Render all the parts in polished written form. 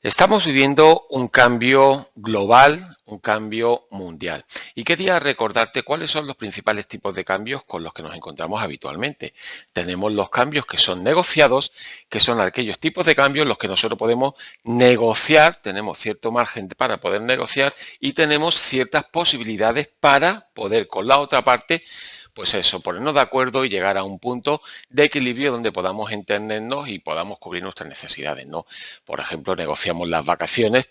Estamos viviendo un cambio global, un cambio mundial. Y quería recordarte cuáles son los principales tipos de cambios con los que nos encontramos habitualmente. Tenemos los cambios que son negociados, que son aquellos tipos de cambios en los que nosotros podemos negociar, tenemos cierto margen para poder negociar y tenemos ciertas posibilidades para poder con la otra parte pues eso, ponernos de acuerdo y llegar a un punto de equilibrio donde podamos entendernos y podamos cubrir nuestras necesidades, ¿no? Por ejemplo, negociamos las vacaciones,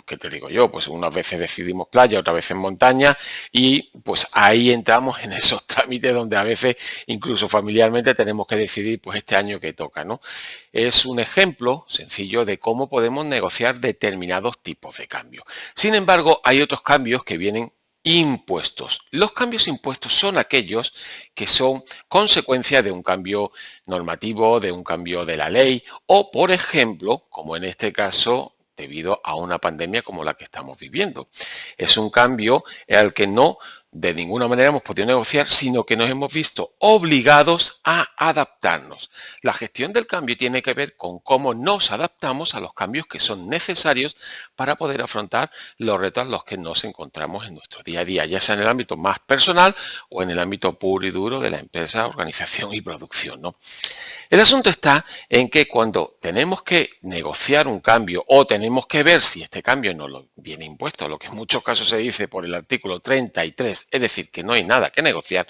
¿qué te digo yo? Pues unas veces decidimos playa, otras veces montaña y pues ahí entramos en esos trámites donde a veces incluso familiarmente tenemos que decidir pues este año que toca, ¿no? Es un ejemplo sencillo de cómo podemos negociar determinados tipos de cambios. Sin embargo, hay otros cambios que vienen impuestos. Los cambios impuestos son aquellos que son consecuencia de un cambio normativo, de un cambio de la ley o, por ejemplo, como en este caso, debido a una pandemia como la que estamos viviendo. Es un cambio al que no de ninguna manera hemos podido negociar, sino que nos hemos visto obligados a adaptarnos. La gestión del cambio tiene que ver con cómo nos adaptamos a los cambios que son necesarios para poder afrontar los retos a los que nos encontramos en nuestro día a día, ya sea en el ámbito más personal o en el ámbito puro y duro de la empresa, organización y producción, ¿no? El asunto está en que cuando tenemos que negociar un cambio o tenemos que ver si este cambio nos lo viene impuesto, lo que en muchos casos se dice por el artículo 33, es decir, que no hay nada que negociar,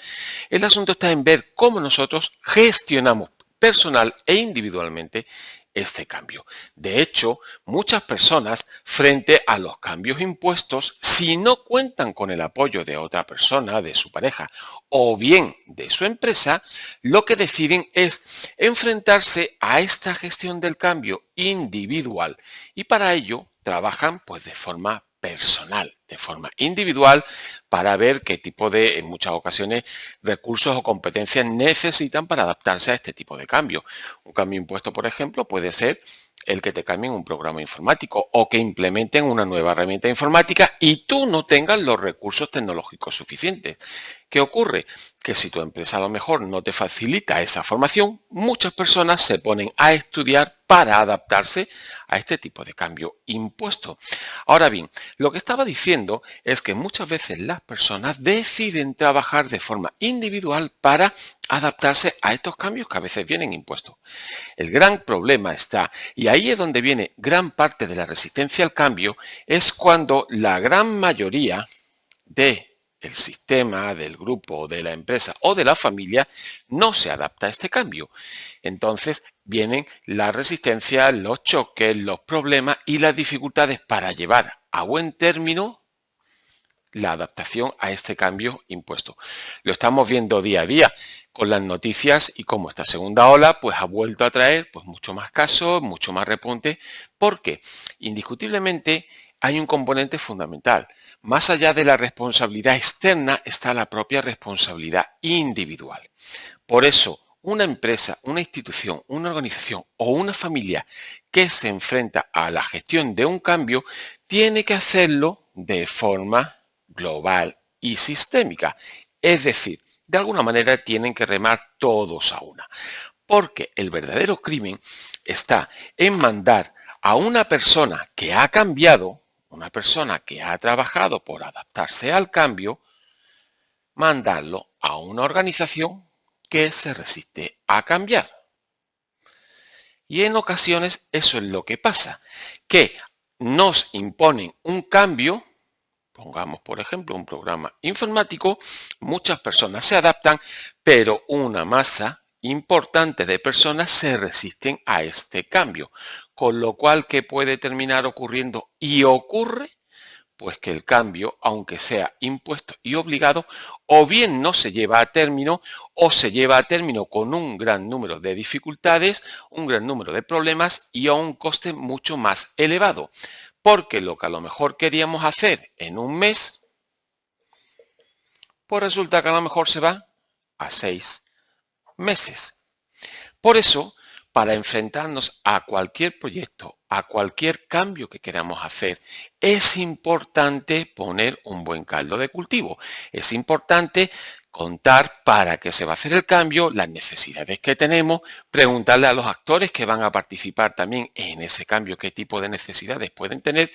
el asunto está en ver cómo nosotros gestionamos personal e individualmente este cambio. De hecho, muchas personas frente a los cambios impuestos, si no cuentan con el apoyo de otra persona, de su pareja o bien de su empresa, lo que deciden es enfrentarse a esta gestión del cambio individual y para ello trabajan pues de forma personal, de forma individual, para ver qué tipo de, en muchas ocasiones, recursos o competencias necesitan para adaptarse a este tipo de cambio. Un cambio impuesto, por ejemplo, puede ser el que te cambien un programa informático o que implementen una nueva herramienta informática y tú no tengas los recursos tecnológicos suficientes. ¿Qué ocurre? Que si tu empresa a lo mejor no te facilita esa formación, muchas personas se ponen a estudiar para adaptarse a este tipo de cambio impuesto. Ahora bien, lo que estaba diciendo es que muchas veces las personas deciden trabajar de forma individual para adaptarse a estos cambios que a veces vienen impuestos. El gran problema está, y ahí es donde viene gran parte de la resistencia al cambio, es cuando la gran mayoría del sistema, del grupo, de la empresa o de la familia no se adapta a este cambio. Entonces vienen la resistencia, los choques, los problemas y las dificultades para llevar a buen término la adaptación a este cambio impuesto. Lo estamos viendo día a día con las noticias y cómo esta segunda ola pues ha vuelto a traer pues mucho más casos, mucho más repunte, porque indiscutiblemente hay un componente fundamental. Más allá de la responsabilidad externa está la propia responsabilidad individual. Por eso, una empresa, una institución, una organización o una familia que se enfrenta a la gestión de un cambio tiene que hacerlo de forma global y sistémica. Es decir, de alguna manera tienen que remar todos a una. Porque el verdadero crimen está en mandar a una persona que ha cambiado, una persona que ha trabajado por adaptarse al cambio, mandarlo a una organización que se resiste a cambiar. Y en ocasiones eso es lo que pasa, que nos imponen un cambio. Pongamos, por ejemplo, un programa informático, muchas personas se adaptan, pero una masa importante de personas se resisten a este cambio. Con lo cual, ¿qué puede terminar ocurriendo? Y ocurre, pues que el cambio, aunque sea impuesto y obligado, o bien no se lleva a término, o se lleva a término con un gran número de dificultades, un gran número de problemas y a un coste mucho más elevado. Porque lo que a lo mejor queríamos hacer en un mes, pues resulta que a lo mejor se va a 6 meses. Por eso, para enfrentarnos a cualquier proyecto, a cualquier cambio que queramos hacer, es importante poner un buen caldo de cultivo. Es importante contar para qué se va a hacer el cambio, las necesidades que tenemos, preguntarle a los actores que van a participar también en ese cambio qué tipo de necesidades pueden tener.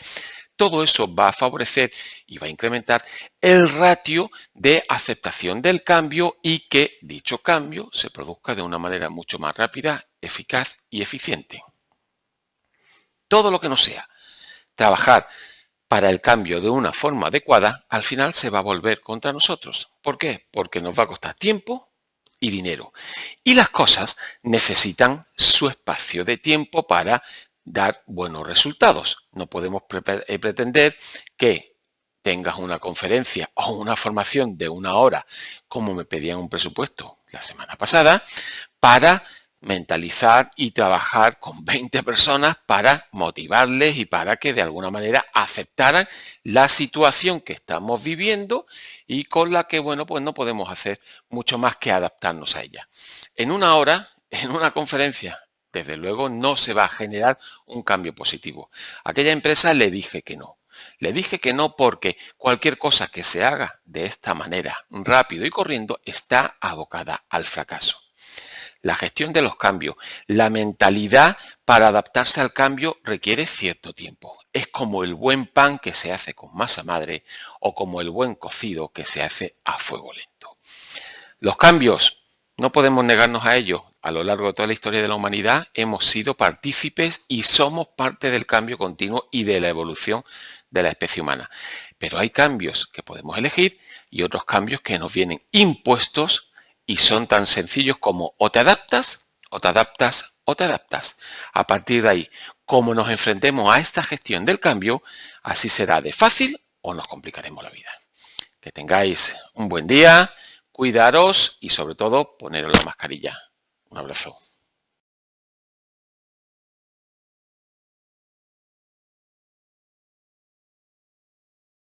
Todo eso va a favorecer y va a incrementar el ratio de aceptación del cambio y que dicho cambio se produzca de una manera mucho más rápida, eficaz y eficiente. Todo lo que no sea trabajar para el cambio de una forma adecuada, al final se va a volver contra nosotros. ¿Por qué? Porque nos va a costar tiempo y dinero. Y las cosas necesitan su espacio de tiempo para dar buenos resultados. No podemos pretender que tengas una conferencia o una formación de 1 hora, como me pedían un presupuesto la semana pasada, para mentalizar y trabajar con 20 personas para motivarles y para que de alguna manera aceptaran la situación que estamos viviendo y con la que, bueno, pues no podemos hacer mucho más que adaptarnos a ella. En 1 hora, en una conferencia, desde luego no se va a generar un cambio positivo. A aquella empresa le dije que no. Le dije que no porque cualquier cosa que se haga de esta manera, rápido y corriendo, está abocada al fracaso. La gestión de los cambios, la mentalidad para adaptarse al cambio requiere cierto tiempo. Es como el buen pan que se hace con masa madre o como el buen cocido que se hace a fuego lento. Los cambios, no podemos negarnos a ellos. A lo largo de toda la historia de la humanidad hemos sido partícipes y somos parte del cambio continuo y de la evolución de la especie humana. Pero hay cambios que podemos elegir y otros cambios que nos vienen impuestos y son tan sencillos como o te adaptas, o te adaptas, o te adaptas. A partir de ahí, como nos enfrentemos a esta gestión del cambio, así será de fácil o nos complicaremos la vida. Que tengáis un buen día, cuidaros y sobre todo poneros la mascarilla. Un abrazo.